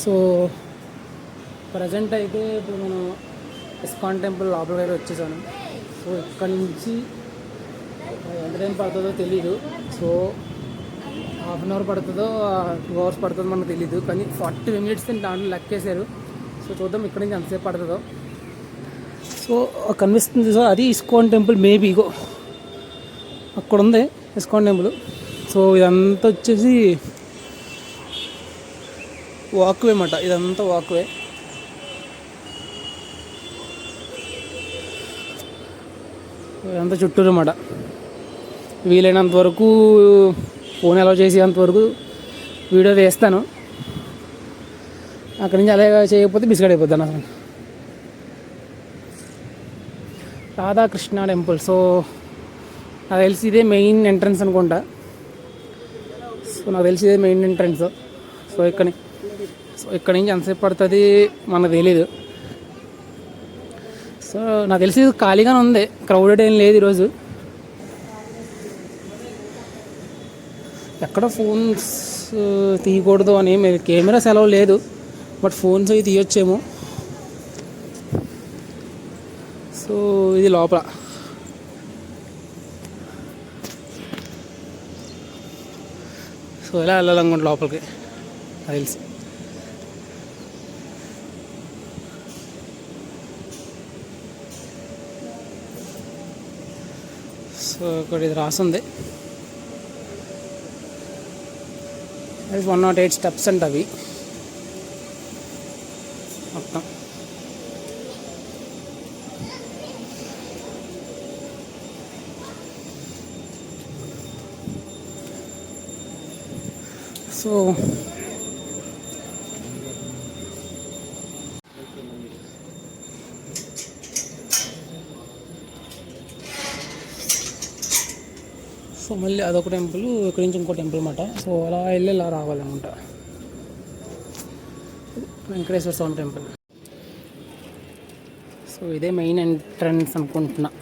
So present అయితే ఇప్పుడు మనం ఇస్కాన్ టెంపుల్ లోపలికి వచ్చేసాను. సో ఇక్కడ నుంచి ఎంత టైం పడుతుందో తెలీదు. సో హాఫ్ అన్ అవర్ పడుతుందో 2 అవర్స్ పడుతుందో మనకు తెలీదు, కానీ 40 మినిట్స్ దాంట్లో లెక్కేశారు. సో చూద్దాం ఇక్కడ నుంచి ఎంతసేపు పడుతుందో. సో కనిపిస్తుంది సార్, అది ఇస్కాన్ టెంపుల్. మేబీ ఇగో అక్కడ ఉంది ఇస్కాన్ టెంపుల్. సో ఇదంతా వచ్చేసి వాక్వే అన్నమాట, ఇదంతా వాక్వే. ఇదంతా చుట్టూరు అన్నమాట. వీలైనంత వరకు ఫోన్ అలౌ చేసేంతవరకు వీడియో వేస్తాను. అక్కడి నుంచి అలాగే చేయకపోతే బిస్కెట్ అయిపోద్దాను అసలు. రాధాకృష్ణ టెంపుల్. సో నాకు తెలిసి ఇదే మెయిన్ ఎంట్రన్స్ అనుకుంటా. సో నాకు తెలిసి ఇదే మెయిన్ ఎంట్రన్స్. సో ఇక్కడి నుంచి ఎంతసేపు పడుతుంది మనకు తెలీదు. సో నాకు తెలిసి ఖాళీగానే ఉంది, క్రౌడెడ్ ఏం లేదు ఈరోజు. ఎక్కడ ఫోన్స్ తీయకూడదు అని కెమెరా సెలవు లేదు, బట్ ఫోన్స్ అవి తీయొచ్చేమో. సో ఇది లోపల. సో ఎలా వెళ్ళాలనుకుంటా లోపలికి నాకు తెలిసి. సో ఇక్కడ ఇది రాసుంది, అది 108 స్టెప్స్ అంట అవి మొత్తం. సో సో మళ్ళీ అదొక టెంపుల్, ఇక్కడి నుంచి ఇంకో టెంపుల్ అన్నమాట. సో అలా వెళ్ళి ఇలా రావాలన్నమాట. వెంకటేశ్వర స్వామి టెంపుల్. సో ఇదే మెయిన్ ఎంట్రన్స్ అనుకుంటున్నాను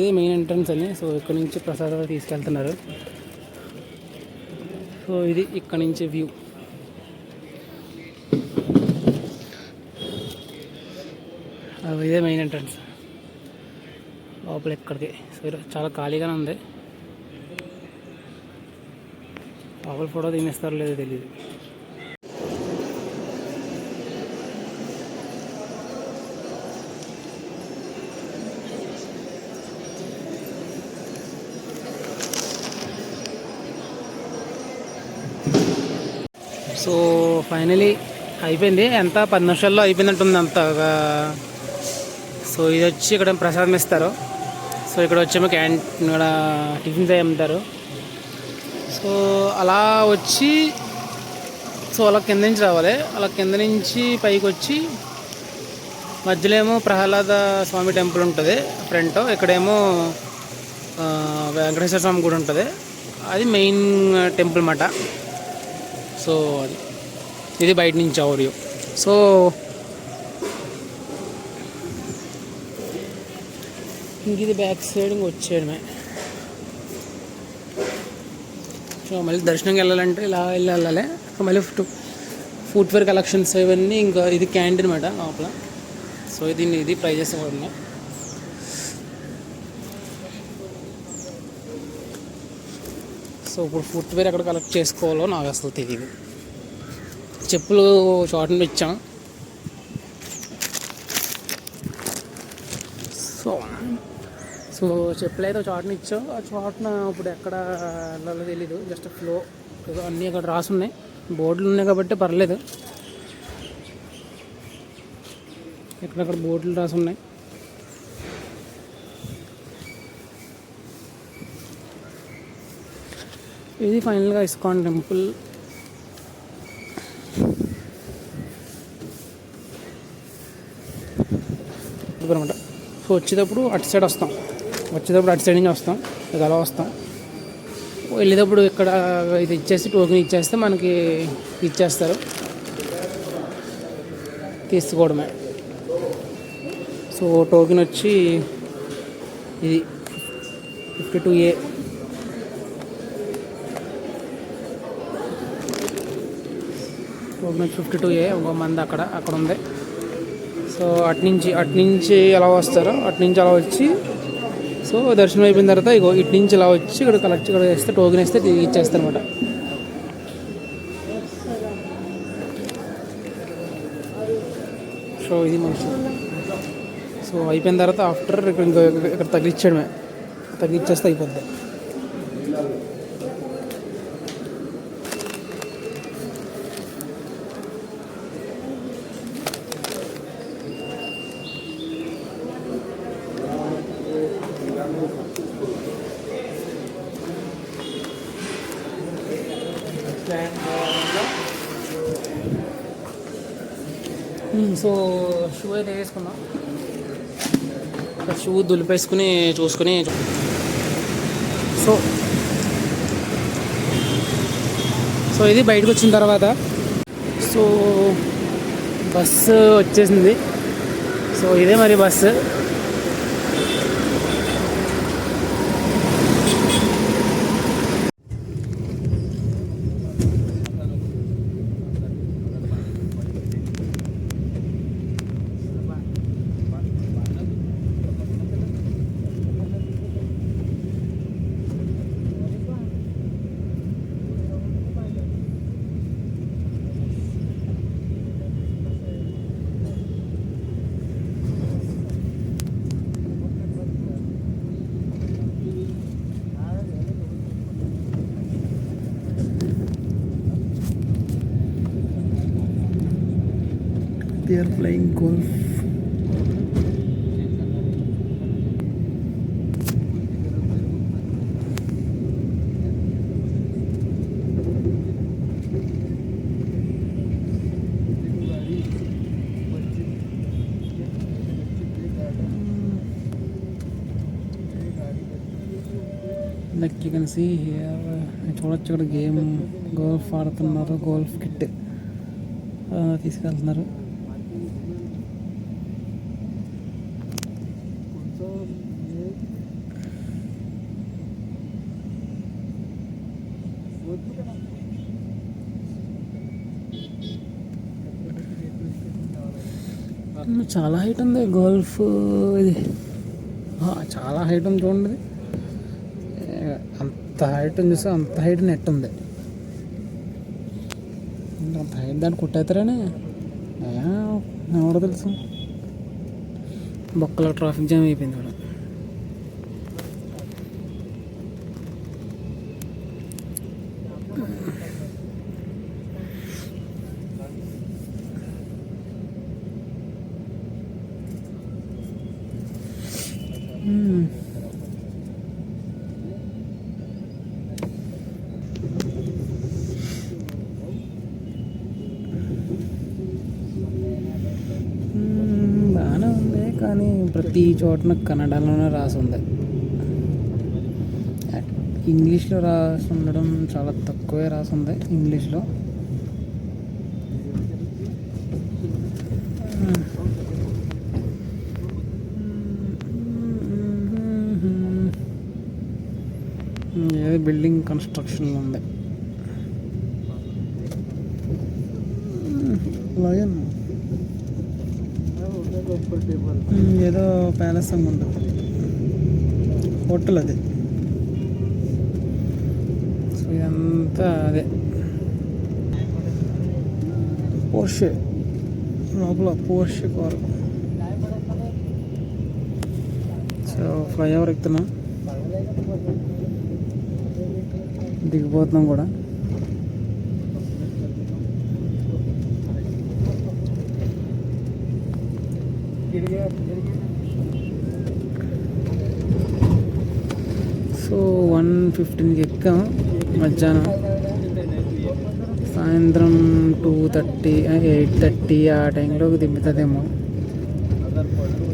ఇదే మెయిన్ ఎంట్రన్స్ అని. సో ఇక్కడ నుంచి ప్రసాదాలు తీసుకెళ్తున్నారు. సో ఇది ఇక్కడ నుంచి వ్యూ. ఇదే మెయిన్ ఎంట్రన్స్ లోపల ఎక్కడికి. సో చాలా ఖాళీగానే ఉంది. లోపల ఫోటో తీనేస్తారో లేదో తెలియదు. సో ఫైనలీ అయిపోయింది. ఎంత 10 నిమిషాల్లో అయిపోయినట్టుంది అంతగా. సో ఇది వచ్చి ఇక్కడ ప్రసాదం ఇస్తారు. సో ఇక్కడ వచ్చేమో క్యాంటీన్, ఇక్కడ టిఫిన్స్ అవి అమ్ముతారు. సో అలా వచ్చి అలా కింద నుంచి రావాలి. అలా కింద నుంచి పైకి వచ్చి మధ్యలో ఏమో ప్రహ్లాద స్వామి టెంపుల్ ఉంటుంది ఫ్రంట్. ఇక్కడేమో వెంకటేశ్వర స్వామి గుడి ఉంటుంది. అది మెయిన్ టెంపుల్ అన్నమాట. సో ఇది బయట నుంచి ఓరియో. సో ఇంక ఇది బ్యాక్ సైడ్ ఇంక వచ్చేయడమే. సో మళ్ళీ దర్శనంకి వెళ్ళాలంటే ఇలా వెళ్ళాలి. మళ్ళీ ఫుట్వేర్ కలెక్షన్స్ ఇవన్నీ. ఇంకా ఇది క్యాంటీన్ అన్నమాట లోపల. సో ఇది ప్రైజెస్ కూడా. సో ఇప్పుడు ఫుట్వేర్ ఎక్కడ కలెక్ట్ చేసుకోవాలో నాకు అసలు తెలియదు. చెప్పులు చోటని ఇచ్చాం. సో చెప్పులు అయితే చోటని ఇచ్చాం. ఆ చోటన ఇప్పుడు ఎక్కడ వెళ్ళాలో తెలీదు. జస్ట్ ఫ్లో అన్నీ అక్కడ రాసున్నాయి, బోర్డులు ఉన్నాయి కాబట్టి పర్లేదు. ఎక్కడక్కడ బోర్డులు రాసున్నాయి. ఇది ఫైనల్గా ఇస్కాన్ టెంపుల్. అనమాట. సో వచ్చేటప్పుడు అటు సైడ్ వస్తాం, అటు సైడ్ నుంచి వస్తాం. ఇది అలా వస్తాం. వెళ్ళేటప్పుడు ఇక్కడ ఇది ఇచ్చేసి టోకెన్ ఇచ్చేస్తే మనకి ఇచ్చేస్తారు, తీసుకోవడమే. సో టోకెన్ వచ్చి ఇది 52A. టోకెన్ 52A, ఒక మంది అక్కడ ఉంది. సో అట్నుంచి ఎలా వస్తారో అట్నుంచి అలా వచ్చి, సో దర్శనం అయిపోయిన తర్వాత ఇగో ఇటు నుంచి ఇలా వచ్చి ఇక్కడ కలెక్ట్ ఇక్కడ వేస్తే టోకెన్ వేస్తే ఇచ్చేస్తారు అనమాట. సో ఇది మన షో. సో అయిపోయిన తర్వాత ఆఫ్టర్ ఇక్కడ తగిలిచ్చేస్తే అయిపోద్ది. సో షూ అయితే వేసుకున్నాం. షూ దులిపేసుకుని చూసుకుని సో ఇది బయటకు వచ్చిన తర్వాత సో బస్సు వచ్చేసింది. సో ఇదే మరి bus. They are playing golf. Like you can see here, చూడొచ్చు ఇక్కడ గేమ్ గోల్ఫ్ ఆడుతున్నారు. గోల్ఫ్ కిట్ తీసుకెళ్తున్నారు. చాలా హైట్ ఉంది గోల్ఫ్ ఇది. చాలా హైట్ ఉంది చూడండి. అంత హైట్ చూస్తే అంత హైట్ నెట్ ఉంది. అంత హైట్ దాన్ని కొట్టేస్తారని ఎవడో తెలుసు. బొక్కలో ట్రాఫిక్ జామ్ అయిపోయింది కూడా. బాగానే ఉంది కానీ ప్రతి చోటన కన్నడలోనే రాసి ఉంది. ఇంగ్లీష్లో రాసి ఉండడం చాలా తక్కువే రాసి ఉంది ఇంగ్లీష్లో. ఏదో బిల్డింగ్ కన్స్ట్రక్షన్లో ఉంది. ఏదో ప్యాలెస్ ఉంటుంది, హోటల్ అది. సో ఇదంతా అదే పోర్షే, లోపల పోర్షే కారు. సో ఫ్లైఓవర్ ఎక్కుతున్నాం, దిగిపోతున్నాం కూడా. సో 1:15కి ఎక్కాం మధ్యాహ్నం. సాయంత్రం 2:30 8:30 ఆ టైంలోకి దింపుతుందేమో.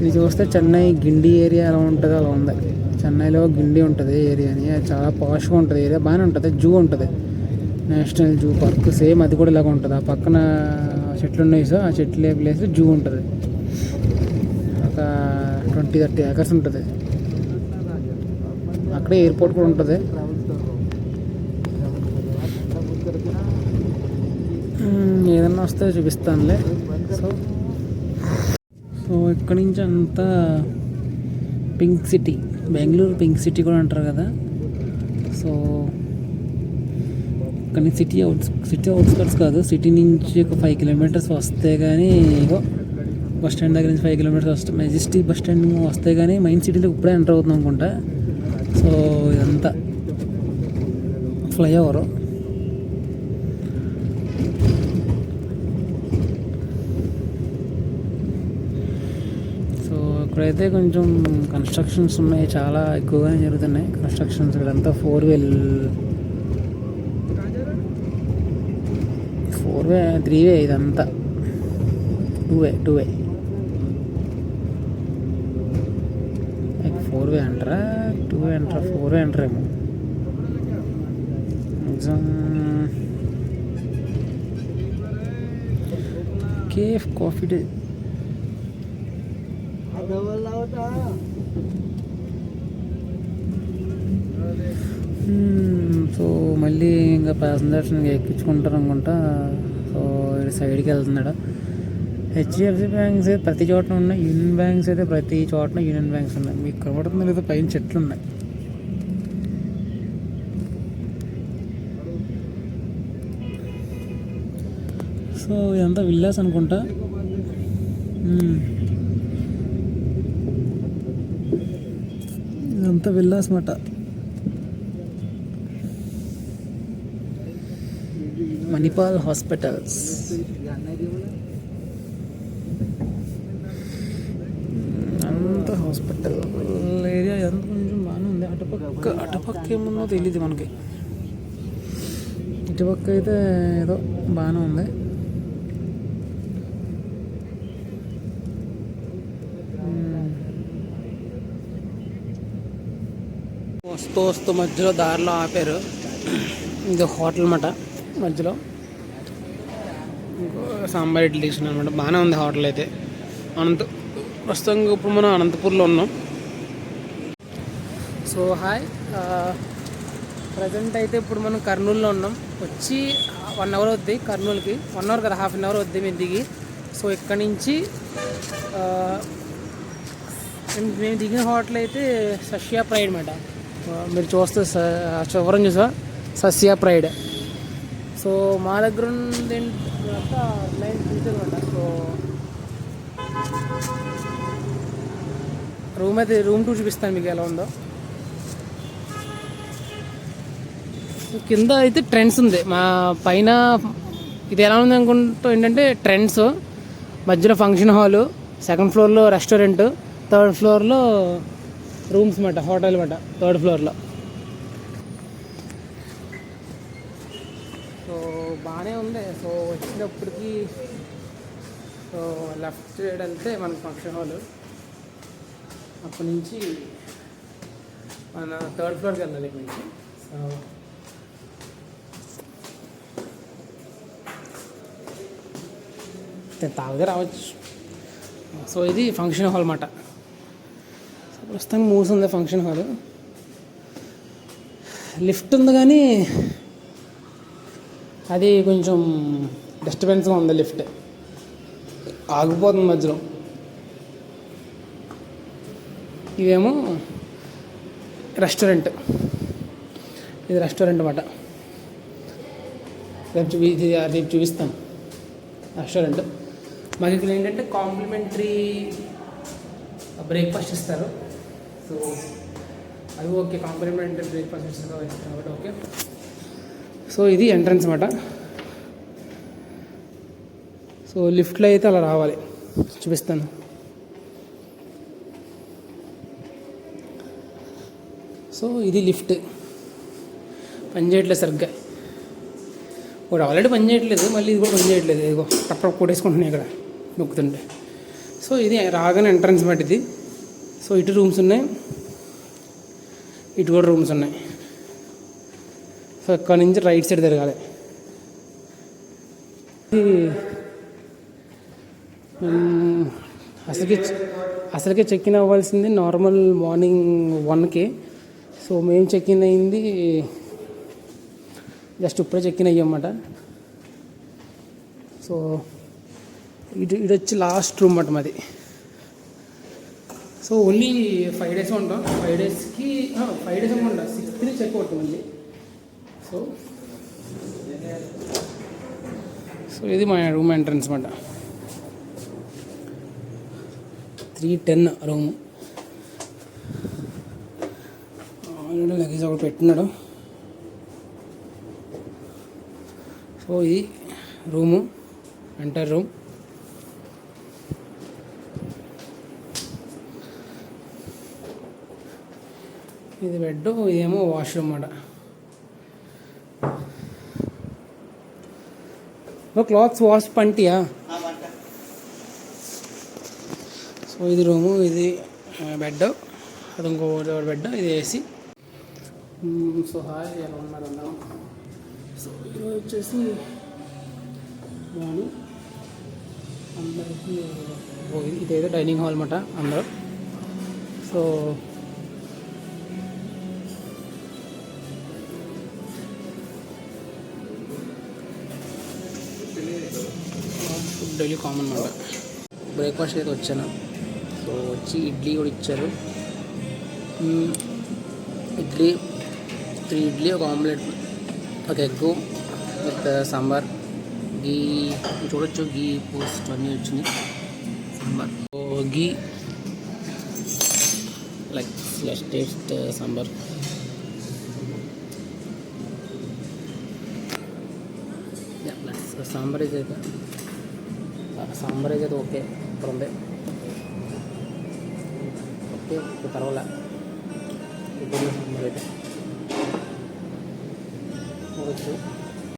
ఇది చూస్తే చెన్నై గిండి ఏరియా ఎలా ఉంటుందో అలా ఉంది. చెన్నైలో గిండి ఉంటుంది ఏరియాని, అది చాలా పాష్గా ఉంటుంది ఏరియా, బాగానే ఉంటుంది. జూ ఉంటుంది, నేషనల్ జూ పార్క్, సేమ్ అది కూడా ఇలాగ ఉంటుంది. ఆ పక్కన చెట్లు ఉన్నాయి, సో ఆ చెట్లు ప్లేస్ జూ ఉంటుంది. ఒక 20-30 ఏకర్స్ ఉంటుంది. అక్కడే ఎయిర్పోర్ట్ కూడా ఉంటుంది. ఏదన్నా వస్తే చూపిస్తానులే. సో సో ఇక్కడి నుంచి అంతా pink city, Bengaluru pink city కూడా అంటారు కదా. సో కానీ సిటీ అవుట్స్కట్స్ కాదు, సిటీ నుంచి ఒక 5 కిలోమీటర్స్ వస్తే కానీ ఇగో బస్ స్టాండ్ దగ్గర నుంచి 5 కిలోమీటర్స్ వస్తే మెజెస్టిక్ బస్ స్టాండ్ వస్తే కానీ మెయిన్ సిటీలో ఇప్పుడే ఎంటర్ అవుతుంది అనుకుంటా. సో ఇదంతా ఫ్లైఓవర్. సో ఇక్కడైతే కొంచెం కన్స్ట్రక్షన్స్ ఉన్నాయి, చాలా ఎక్కువగానే జరుగుతున్నాయి కన్స్ట్రక్షన్స్. ఇక్కడంతా 4-వే 3-వే ఇదంతా 2-వే 4-వే అంటారా, 2-వే అంటారా, 4-వే అంటారేమో. Cafe coffee day. సో మళ్ళీ ఇంకా ప్యాసింజర్స్ ఎక్కించుకుంటారు అనుకుంటా. సో సైడ్కి వెళ్తున్నాడు. హెచ్డిఎఫ్సి బ్యాంక్స్ అయితే ప్రతి చోటన ఉన్నాయి, యూనియన్ బ్యాంక్స్ అయితే ప్రతి చోటన యూనియన్ బ్యాంక్స్ ఉన్నాయి. మీకు కనబడుతుంది లేదా, పైన చెట్లు ఉన్నాయి. సో ఇదంతా విల్లాస్ అనుకుంటా. ఇదంతా విల్లాస్ మాట. మణిపాల్ హాస్పిటల్స్. అంత హాస్పిటల్ ఏరియా ఎంత కొంచెం బాగానే ఉంది. అటుపక్క ఏముందో తెలియదు మనకి, ఇటుపక్క అయితే ఏదో బాగానే ఉంది. వస్తూ మధ్యలో దారిలో ఆపారు. ఇది హోటల్ అన్నమాట. మధ్యలో సాంబార్ ఇడ్లీ తీసుకున్నాను అనమాట. బాగానే ఉంది హోటల్ అయితే. ప్రస్తుతంగా ఇప్పుడు మనం అనంతపూర్లో ఉన్నాం. సో హాయ్, ప్రజెంట్ అయితే ఇప్పుడు మనం కర్నూలులో ఉన్నాం. వచ్చి 1 అవర్ అవుద్ది కర్నూలుకి. 1 అవర్ కదా, హాఫ్ అన్ అవర్ అవుద్ది మేము దిగి. సో ఇక్కడి నుంచి మేము దిగిన హోటల్ అయితే సష్యా ప్రైడ్ అనమాట. మీరు చూస్తే చివరం చూసా సస్యా ప్రైడ్. సో మా దగ్గర ఉంది అంతా లైన్ అనమాట. సో రూమ్ టూర్ చూపిస్తాను మీకు ఎలా ఉందో. సో కింద అయితే ట్రెండ్స్ ఉంది. మా పైన ఇది ఎలా ఉంది అనుకుంటూ ఏంటంటే ట్రెండ్స్, మధ్యలో ఫంక్షన్ హాలు, 2nd ఫ్లోర్లో రెస్టారెంట్, 3rd ఫ్లోర్లో రూమ్స్ అన్నమాట, హోటల్ అన్నమాట 3rd ఫ్లోర్లో. సో బాగానే ఉంది. సో వచ్చినప్పటికీ సో లెఫ్ట్ సైడ్ వెళ్తే మనకు ఫంక్షన్ హాల్, అప్పటి నుంచి మన 3rd ఫ్లోర్కి వెళ్ళాలి ఇక్కడ నుంచి. సో తాగితే రావచ్చు. సో ఇది ఫంక్షన్ హాల్ అన్నమాట. ప్రస్తుతం మూసింది ఫంక్షన్ హాల్. లిఫ్ట్ ఉంది కానీ అది కొంచెం డిస్టర్బెన్స్గా ఉంది. లిఫ్ట్ ఆగిపోతుంది మధ్యలో. ఇదేమో రెస్టారెంట్, ఇది రెస్టారెంట్ అన్నమాట. రేపు చూపిస్తాను రెస్టారెంట్. మాకు ఇక్కడ ఏంటంటే కాంప్లిమెంటరీ బ్రేక్ఫాస్ట్ ఇస్తారు. సో అది ఓకే, కాంప్లిమెంటరీ బ్రేక్ఫాస్ట్ ఇస్తారు కాబట్టి ఓకే. సో ఇది ఎంట్రన్స్ అన్నమాట. సో లిఫ్ట్లో అయితే అలా రావాలి, చూపిస్తాను. సో ఇది లిఫ్ట్ పనిచేయట్లేదు సరిగ్గా. ఒకటి ఆల్రెడీ పనిచేయట్లేదు, మళ్ళీ ఇది కూడా పనిచేయట్లేదు. ఇదిగో టప్ కొట్టేసుకుంటున్నాయి ఇక్కడ నొక్కుతుంటే. సో ఇది రాగానే ఎంట్రన్స్ మాట ఇది. సో ఇటు రూమ్స్ ఉన్నాయి, ఇటు కూడా రూమ్స్ ఉన్నాయి. సో ఇక్కడ నుంచి రైట్ సైడ్ తిరగాలి. అసలుకే చెక్ ఇన్ అవ్వాల్సింది నార్మల్ మార్నింగ్ 1కి. సో మేము చెక్ ఇన్ అయింది జస్ట్ ఇప్పుడే చెక్ ఇన్ అయ్యామన్నమాట. సో ఇది వచ్చి లాస్ట్ రూమ్ అన్నమాట మాది. సో ఓన్లీ 5 days ఉంటాం. 5 daysకి 5 days అనుకుంటా, 6th చెక్ అవుట్ మళ్ళీ. సో ఇది మా రూమ్ ఎంట్రన్స్ అన్నమాట. 310 రూమ్. లగేజ్ ఒకటి పెట్టినాడు. సో ఇది రూము, ఎంటర్ రూమ్. ఇది బెడ్, ఇదేమో వాష్రూమ్ అన్నమాట. క్లాత్స్ వాష్ పంటియా. సో ఇది రూము, ఇది బెడ్, అది ఇంకో బెడ్, ఇది ఏసీ. సో హాయ్, ఎలా ఉన్నారు అందరం? సో ఈరోజు వచ్చేసి మార్నింగ్ అందరికీ ఇదేదో డైనింగ్ హాల్ అన్నమాట అందరూ. సో ఫుడ్ డైలీ కామన్ అన్నమాట. బ్రేక్ఫాస్ట్ అయితే వచ్చాను. సో వచ్చి ఇడ్లీ కూడా ఇచ్చారు. ఇడ్లీ 3 ఇడ్లీ, ఒక ఆమ్లెట్, ఒక ఎగ్గు విత్ సాంబార్, గీ చూడొచ్చు, గీ పోస్ట్ అన్నీ వచ్చినాయి. సాంబార్, గీ లైక్ టేస్ట్ సాంబార్. సాంబార్ అయితే ఓకే, ఇక్కడ ఉంది. ఓకే పర్వాలే. సాంబార్ అయితే చూడొచ్చు.